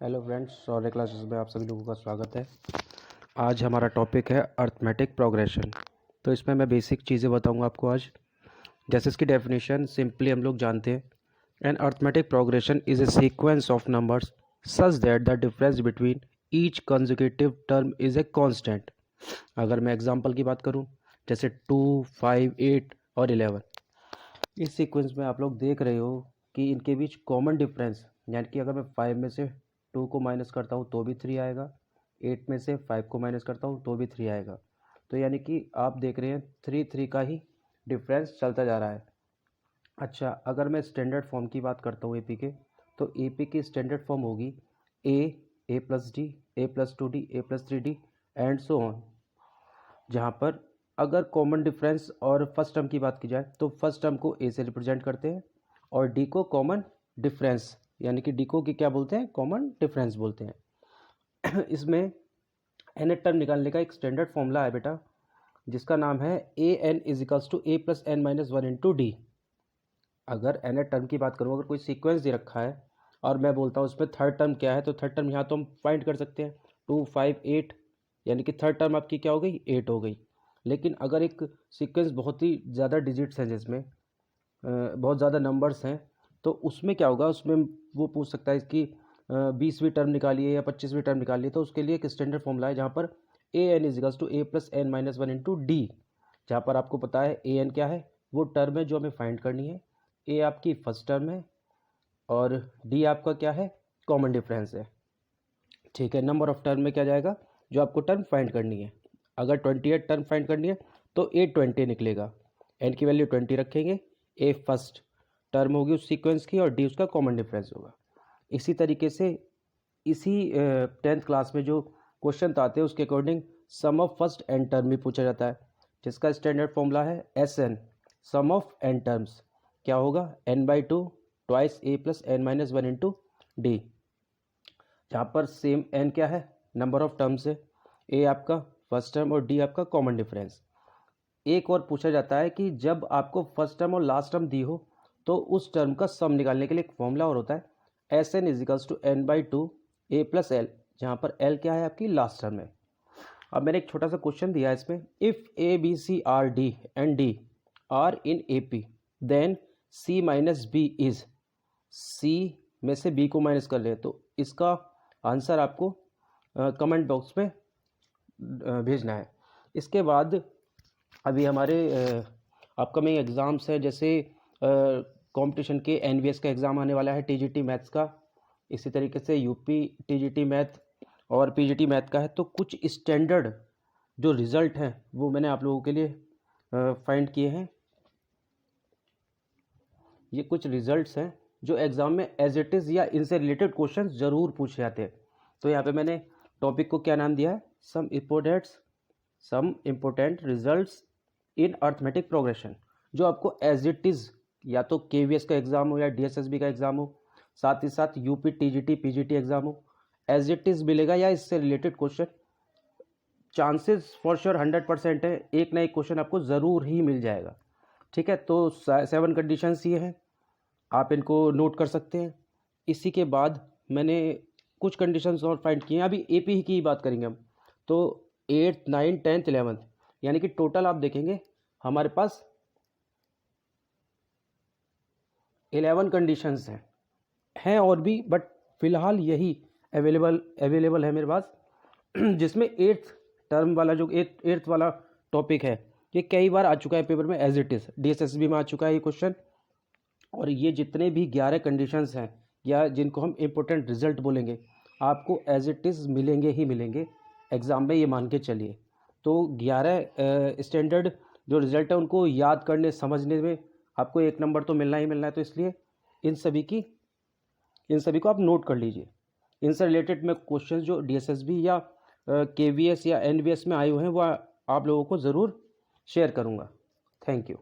Hello friends, सौर्य classes में आप सभी लोगों का स्वागत है। आज हमारा टॉपिक है अर्थमेटिक प्रोग्रेशन। तो इसमें मैं बेसिक चीज़ें बताऊंगा आपको आज। जैसे इसकी डेफिनेशन सिंपली हम लोग जानते हैं, an arithmetic progression is a sequence of numbers such that the difference between each consecutive term is a constant. अगर मैं एग्जांपल की बात करूं, जैसे 2, 5, 8 और 11, इस सीक्वेंस में आप लोग देख रहे हो कि इनके बीच कॉमन डिफरेंस, यानी कि अगर मैं 5 में से 2 को माइनस करता हूँ तो भी 3 आएगा, 8 में से 5 को माइनस करता हूँ तो भी 3 आएगा। तो यानी कि आप देख रहे हैं 3 का ही डिफरेंस चलता जा रहा है। अच्छा, अगर मैं स्टैंडर्ड फॉर्म की बात करता हूँ एपी के, तो एपी की स्टैंडर्ड फॉर्म होगी a plus d, a plus 2d, a plus 3d and so on. जहाँ पर अगर कॉमन डिफरेंस और फर्स्ट टर्म की बात की जाए तो फर्स्ट टर्म को ए से रिप्रेजेंट करते हैं और डी को कॉमन डिफरेंस, यानी कि डी को क्या बोलते हैं, कॉमन डिफरेंस बोलते हैं। इसमें एन टर्म निकालने का एक स्टैंडर्ड फॉर्मूला है बेटा, जिसका नाम है a n is equals to a plus n minus 1 into d. अगर एन टर्म की बात करूँ, अगर कोई सीक्वेंस दे रखा है और मैं बोलता हूँ उसमें थर्ड टर्म क्या है, तो थर्ड टर्म यहाँ तो हम फाइंड कर सकते हैं 2, 5, 8, यानी कि थर्ड टर्म आपकी क्या हो गई, 8 हो गई। लेकिन अगर एक सीक्वेंस बहुत ही ज़्यादा डिजिट्स हैं, जिसमें बहुत ज़्यादा नंबर्स हैं, तो उसमें क्या होगा, उसमें वो पूछ सकता है कि 20वीं टर्म निकालिए या 25वीं टर्म निकालिए। तो उसके लिए एक स्टैंडर्ड फॉर्मूला है जहाँ पर a n equals to a plus n minus 1 into d, जहाँ पर आपको पता है ए एन क्या है, वो टर्म है जो हमें फाइंड करनी है, ए आपकी फर्स्ट टर्म है और डी आपका क्या है, कॉमन डिफरेंस है। ठीक है, नंबर ऑफ टर्म में क्या जाएगा, जो आपको टर्म फाइंड करनी है। अगर 28 टर्म फाइंड करनी है तो ए 20 निकलेगा, एन की वैल्यू 20 रखेंगे, ए फर्स्ट टर्म होगी उस सीक्वेंस की और डी उसका कॉमन डिफरेंस होगा। इसी तरीके से इसी 10th क्लास में जो क्वेश्चन आते हैं उसके according sum of first n term भी पूछा जाता है, जिसका स्टैंडर्ड फॉर्मूला है S n, sum of n terms क्या होगा, n/2 twice a plus n minus 1 into d, जहाँ पर सेम एन क्या है, नंबर ऑफ टर्म्स है, ए आपका फर्स्ट टर्म और डी आपका कॉमन डिफरेंस। एक और पूछा जाता है कि जब आपको फर्स्ट टर्म और लास्ट टर्म दी हो तो उस टर्म का सम निकालने के लिए एक फॉर्मूला और होता है, S N equals to n/2 A plus L, जहाँ पर एल क्या है आपकी लास्ट टर्म है। अब मैंने एक छोटा सा क्वेश्चन दिया है इसमें, if a b c are d and d are in A P then c minus b is, c में से बी को माइनस कर ले, तो इसका आंसर आपको कमेंट बॉक्स में भेजना है। इसके बाद अभी हमारे अपकमिंग एग्ज़ाम्स है, जैसे कंपटीशन के एनवीएस का एग्ज़ाम आने वाला है, टीजीटी मैथ्स का, इसी तरीके से यूपी टीजीटी मैथ और पीजीटी मैथ का है। तो कुछ स्टैंडर्ड जो रिज़ल्ट हैं वो मैंने आप लोगों के लिए फाइंड किए हैं। ये कुछ रिज़ल्ट्स हैं जो एग्ज़ाम में एज इट इज़ या इनसे रिलेटेड क्वेश्चन ज़रूर पूछे जाते हैं। तो यहाँ पे मैंने टॉपिक को क्या नाम दिया है, some important results in arithmetic progression, जो आपको एज इट इज़ या तो केवीएस का एग्ज़ाम हो या डीएसएसबी का एग्ज़ाम हो, साथ ही साथ यूपी टीजीटी पीजीटी एग्ज़ाम हो, एज इट इज़ मिलेगा या इससे related question chances for sure 100% है, एक ना एक क्वेश्चन आपको ज़रूर ही मिल जाएगा। ठीक है, तो 7 कंडीशंस ये हैं, आप इनको नोट कर सकते हैं। इसी के बाद मैंने कुछ कंडीशंस और फाइंड किए हैं, अभी एपी की ही बात करेंगे हम। तो 8th 9th 10th 11th यानी कि टोटल आप देखेंगे हमारे पास 11 कंडीशंस हैं और भी, बट फिलहाल यही अवेलेबल है मेरे पास। जिसमें 8th टर्म वाला जो 8th वाला टॉपिक है, ये कई बार आ चुका है पेपर में एज इट इज़, डीएसएसबी में आ चुका है ये क्वेश्चन। और ये जितने भी 11 कंडीशंस हैं या जिनको हम इम्पोर्टेंट रिजल्ट बोलेंगे, आपको एज इट इज़ मिलेंगे ही मिलेंगे एग्ज़ाम में, ये मान के चलिए। तो 11 स्टैंडर्ड जो रिज़ल्ट है उनको याद करने समझने में आपको 1 नंबर तो मिलना ही मिलना है। तो इसलिए इन सभी को आप नोट कर लीजिए। इनसे रिलेटेड मैं क्वेश्चन जो डीएसएसबी या केवीएस या एनवीएस में आए हुए हैं वो आप लोगों को ज़रूर शेयर करूँगा। Thank you.